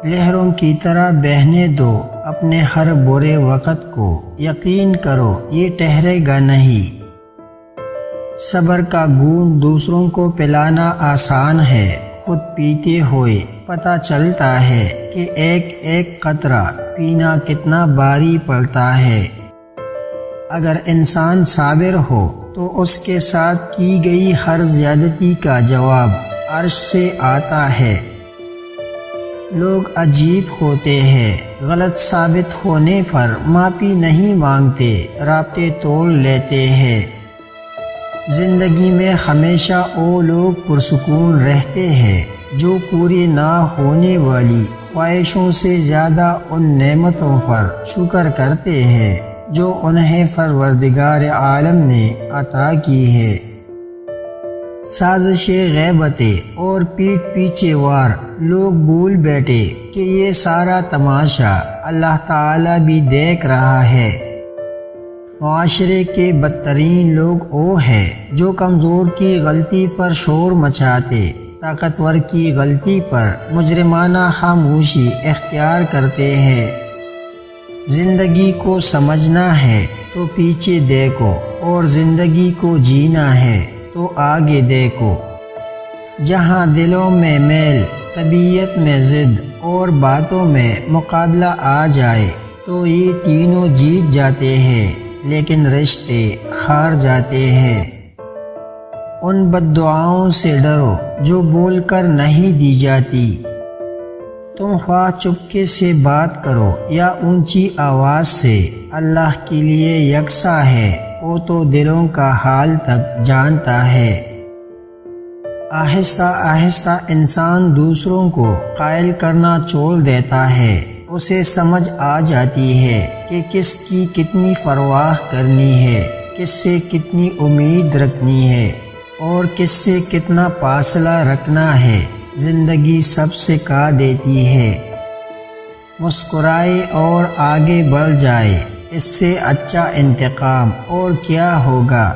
لہروں کی طرح بہنے دو اپنے ہر برے وقت کو، یقین کرو یہ ٹھہرے گا نہیں۔ صبر کا گھونٹ دوسروں کو پلانا آسان ہے، خود پیتے ہوئے پتہ چلتا ہے کہ ایک ایک قطرہ پینا کتنا بھاری پڑتا ہے۔ اگر انسان صابر ہو تو اس کے ساتھ کی گئی ہر زیادتی کا جواب عرش سے آتا ہے۔ لوگ عجیب ہوتے ہیں، غلط ثابت ہونے پر معافی نہیں مانگتے، رابطے توڑ لیتے ہیں۔ زندگی میں ہمیشہ وہ لوگ پرسکون رہتے ہیں جو پوری نہ ہونے والی خواہشوں سے زیادہ ان نعمتوں پر شکر کرتے ہیں جو انہیں پروردگار عالم نے عطا کی ہے۔ سازشیں غیبتیں اور پیٹھ پیچھے وار لوگ بھول بیٹھے کہ یہ سارا تماشا اللہ تعالیٰ بھی دیکھ رہا ہے۔ معاشرے کے بدترین لوگ وہ ہیں جو کمزور کی غلطی پر شور مچاتے، طاقتور کی غلطی پر مجرمانہ خاموشی اختیار کرتے ہیں۔ زندگی کو سمجھنا ہے تو پیچھے دیکھو، اور زندگی کو جینا ہے تو آگے دیکھو۔ جہاں دلوں میں میل، طبیعت میں ضد اور باتوں میں مقابلہ آ جائے تو یہ تینوں جیت جاتے ہیں، لیکن رشتے ہار جاتے ہیں۔ ان بد دعاؤں سے ڈرو جو بول کر نہیں دی جاتی۔ تم خواہ چپکے سے بات کرو یا اونچی آواز سے، اللہ کے لیے یکساں ہے، وہ تو دلوں کا حال تک جانتا ہے۔ آہستہ آہستہ انسان دوسروں کو قائل کرنا چھوڑ دیتا ہے، اسے سمجھ آ جاتی ہے کہ کس کی کتنی پرواہ کرنی ہے، کس سے کتنی امید رکھنی ہے اور کس سے کتنا فاصلہ رکھنا ہے۔ زندگی سب سکھا دیتی ہے۔ مسکرائے اور آگے بڑھ جائے، اس سے اچھا انتقام اور کیا ہوگا۔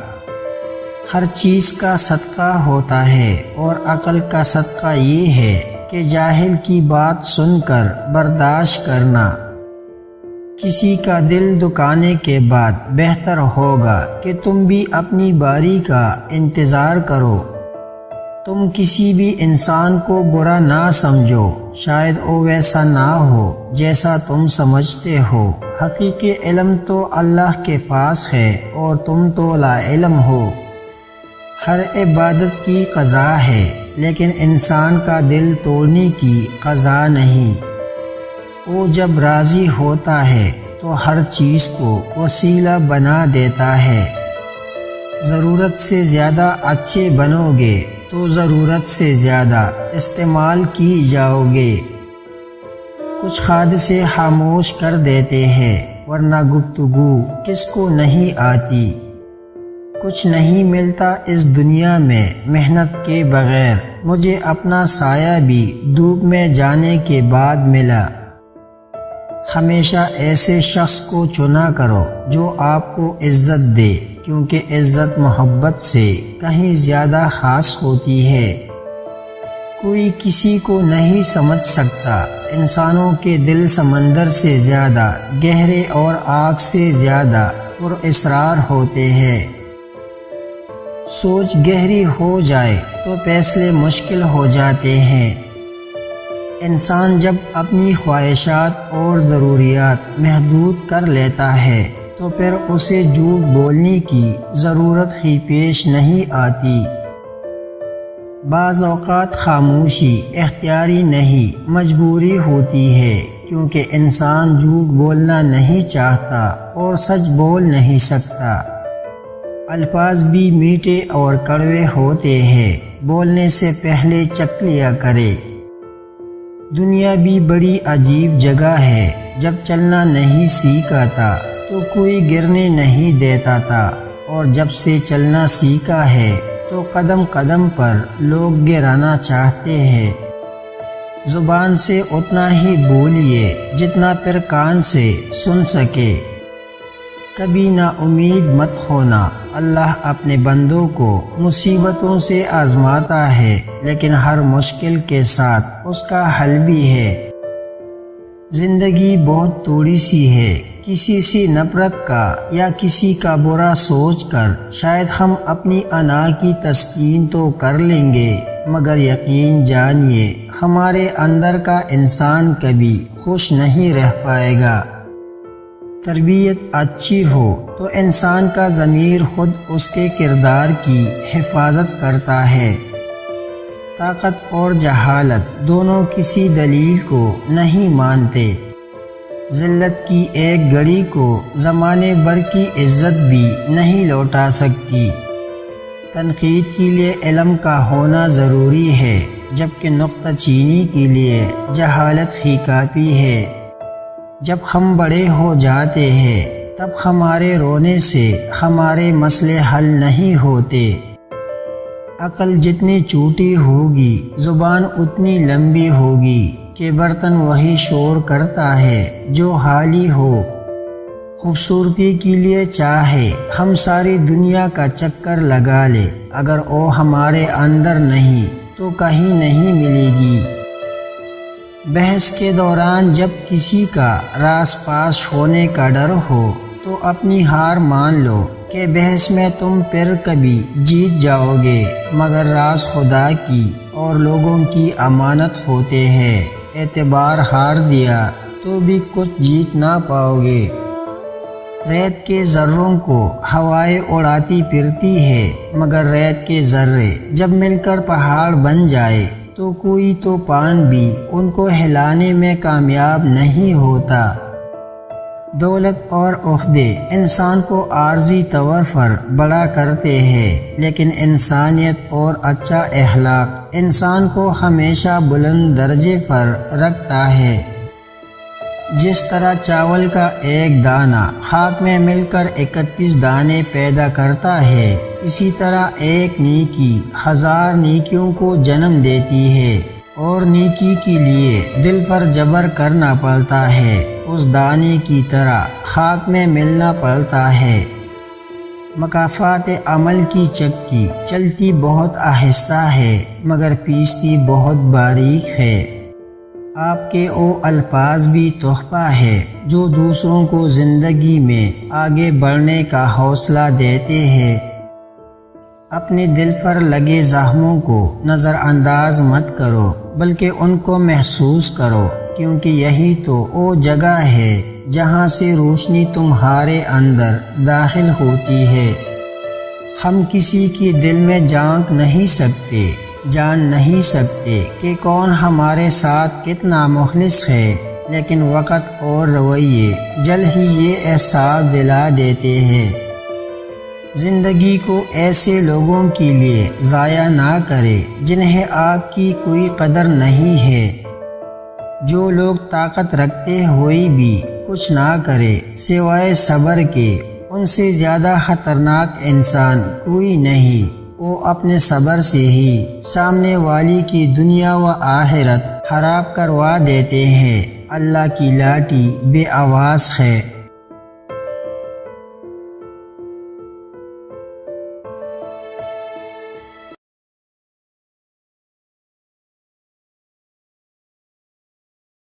ہر چیز کا صدقہ ہوتا ہے، اور عقل کا صدقہ یہ ہے کہ جاہل کی بات سن کر برداشت کرنا۔ کسی کا دل دکانے کے بعد بہتر ہوگا کہ تم بھی اپنی باری کا انتظار کرو۔ تم کسی بھی انسان کو برا نہ سمجھو، شاید وہ ویسا نہ ہو جیسا تم سمجھتے ہو۔ حقیقی علم تو اللہ کے پاس ہے اور تم تو لا علم ہو۔ ہر عبادت کی قضا ہے، لیکن انسان کا دل توڑنے کی قضا نہیں۔ وہ جب راضی ہوتا ہے تو ہر چیز کو وسیلہ بنا دیتا ہے۔ ضرورت سے زیادہ اچھے بنو گے تو ضرورت سے زیادہ استعمال کی جاؤ گے۔ کچھ حادثے خاموش کر دیتے ہیں، ورنہ گفتگو کس کو نہیں آتی۔ کچھ نہیں ملتا اس دنیا میں محنت کے بغیر، مجھے اپنا سایہ بھی دھوپ میں جانے کے بعد ملا۔ ہمیشہ ایسے شخص کو چنا کرو جو آپ کو عزت دے، کیونکہ عزت محبت سے کہیں زیادہ خاص ہوتی ہے۔ کوئی کسی کو نہیں سمجھ سکتا، انسانوں کے دل سمندر سے زیادہ گہرے اور آگ سے زیادہ پر اسرار ہوتے ہیں۔ سوچ گہری ہو جائے تو فیصلے مشکل ہو جاتے ہیں۔ انسان جب اپنی خواہشات اور ضروریات محدود کر لیتا ہے تو پھر اسے جھوٹ بولنے کی ضرورت ہی پیش نہیں آتی۔ بعض اوقات خاموشی اختیاری نہیں، مجبوری ہوتی ہے، کیونکہ انسان جھوٹ بولنا نہیں چاہتا اور سچ بول نہیں سکتا۔ الفاظ بھی میٹھے اور کڑوے ہوتے ہیں، بولنے سے پہلے چکھ لیا کرے۔ دنیا بھی بڑی عجیب جگہ ہے، جب چلنا نہیں سیکھا تھا تو کوئی گرنے نہیں دیتا تھا، اور جب سے چلنا سیکھا ہے تو قدم قدم پر لوگ گرانا چاہتے ہیں۔ زبان سے اتنا ہی بولیے جتنا پھر کان سے سن سکے۔ کبھی نا امید مت ہونا، اللہ اپنے بندوں کو مصیبتوں سے آزماتا ہے، لیکن ہر مشکل کے ساتھ اس کا حل بھی ہے۔ زندگی بہت تھوڑی سی ہے، کسی سے نفرت کا یا کسی کا برا سوچ کر شاید ہم اپنی انا کی تسکین تو کر لیں گے، مگر یقین جانیے ہمارے اندر کا انسان کبھی خوش نہیں رہ پائے گا۔ تربیت اچھی ہو تو انسان کا ضمیر خود اس کے کردار کی حفاظت کرتا ہے۔ طاقت اور جہالت دونوں کسی دلیل کو نہیں مانتے۔ ذلت کی ایک گھڑی کو زمانے بھر کی عزت بھی نہیں لوٹا سکتی۔ تنقید کے لیے علم کا ہونا ضروری ہے، جبکہ نکتہ چینی کے لیے جہالت ہی کافی ہے۔ جب ہم بڑے ہو جاتے ہیں تب ہمارے رونے سے ہمارے مسئلے حل نہیں ہوتے۔ عقل جتنی چھوٹی ہوگی زبان اتنی لمبی ہوگی کہ برتن وہی شور کرتا ہے جو حالی ہو۔ خوبصورتی کے لیے چاہے ہم ساری دنیا کا چکر لگا لے، اگر وہ ہمارے اندر نہیں تو کہیں نہیں ملے گی۔ بحث کے دوران جب کسی کا راز پاش ہونے کا ڈر ہو تو اپنی ہار مان لو کہ بحث میں تم پھر کبھی جیت جاؤ گے، مگر راز خدا کی اور لوگوں کی امانت ہوتے ہیں۔ اعتبار ہار دیا تو بھی کچھ جیت نہ پاؤ گے۔ ریت کے ذروں کو ہوائیں اڑاتی پھرتی ہے، مگر ریت کے ذرے جب مل کر پہاڑ بن جائے تو کوئی طوفان بھی ان کو ہلانے میں کامیاب نہیں ہوتا۔ دولت اور عہدے انسان کو عارضی طور پر بڑا کرتے ہیں، لیکن انسانیت اور اچھا اخلاق انسان کو ہمیشہ بلند درجے پر رکھتا ہے۔ جس طرح چاول کا ایک دانہ خاک میں مل کر 31 دانے پیدا کرتا ہے، اسی طرح ایک نیکی 1000 نیکیوں کو جنم دیتی ہے، اور نیکی کے لیے دل پر جبر کرنا پڑتا ہے، اس دانے کی طرح خاک میں ملنا پڑتا ہے۔ مکافات عمل کی چکی چلتی بہت آہستہ ہے، مگر پیستی بہت باریک ہے۔ آپ کے وہ الفاظ بھی تحفہ ہے جو دوسروں کو زندگی میں آگے بڑھنے کا حوصلہ دیتے ہیں۔ اپنے دل پر لگے زخموں کو نظر انداز مت کرو، بلکہ ان کو محسوس کرو، کیونکہ یہی تو وہ جگہ ہے جہاں سے روشنی تمہارے اندر داخل ہوتی ہے۔ ہم کسی کے دل میں جان نہیں سکتے کہ کون ہمارے ساتھ کتنا مخلص ہے، لیکن وقت اور رویے جلد ہی یہ احساس دلا دیتے ہیں۔ زندگی کو ایسے لوگوں کے لیے ضائع نہ کرے جنہیں آپ کی کوئی قدر نہیں ہے۔ جو لوگ طاقت رکھتے ہوئے بھی کچھ نہ کرے سوائے صبر کے، ان سے زیادہ خطرناک انسان کوئی نہیں۔ وہ اپنے صبر سے ہی سامنے والی کی دنیا و آخرت خراب کروا دیتے ہیں۔ اللہ کی لاٹھی بے آواز ہے۔